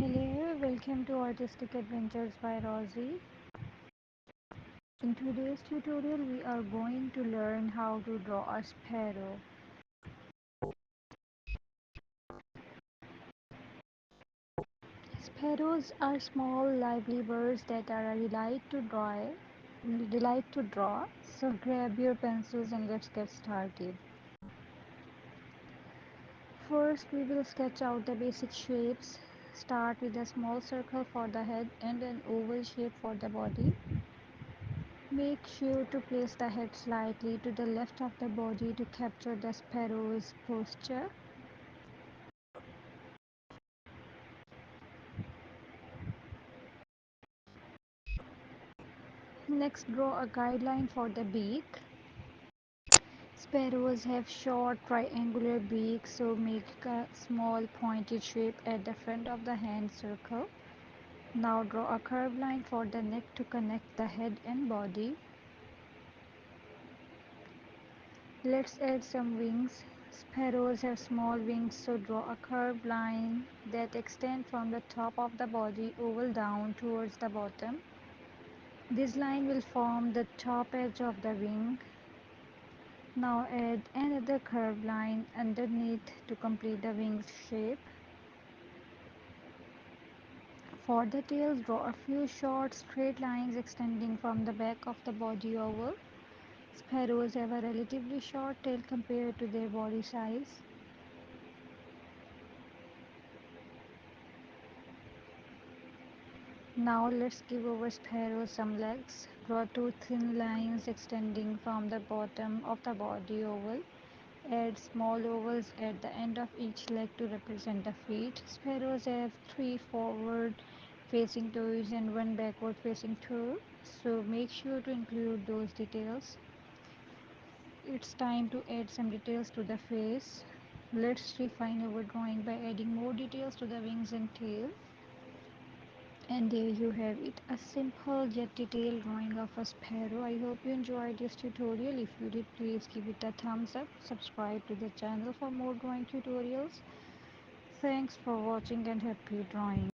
Hello, welcome to Artistic Adventures by Rosie. In today's tutorial, we are going to learn how to draw a sparrow. Sparrows are small, lively birds that are a delight to draw. So grab your pencils and let's get started. First, we will sketch out the basic shapes. Start with a small circle for the head and an oval shape for the body. Make sure to place the head slightly to the left of the body to capture the sparrow's posture. Next, draw a guideline for the beak. Sparrows have short triangular beaks, so make a small pointed shape at the front of the hand circle. Now draw a curved line for the neck to connect the head and body. Let's add some wings. Sparrows have small wings, so draw a curved line that extends from the top of the body oval down towards the bottom. This line will form the top edge of the wing. Now add another curved line underneath to complete the wing's shape. For the tail, draw a few short straight lines extending from the back of the body oval. Sparrows have a relatively short tail compared to their body size. Now let's give our sparrow some legs. Draw two thin lines extending from the bottom of the body oval. Add small ovals at the end of each leg to represent the feet. Sparrows have three forward facing toes and one backward facing toe, so make sure to include those details. It's time to add some details to the face. Let's refine our drawing by adding more details to the wings and tail. And there you have it, a simple yet detailed drawing of a sparrow. I hope you enjoyed this tutorial. If you did, please give it a thumbs up. Subscribe to the channel for more drawing tutorials. Thanks for watching and happy drawing.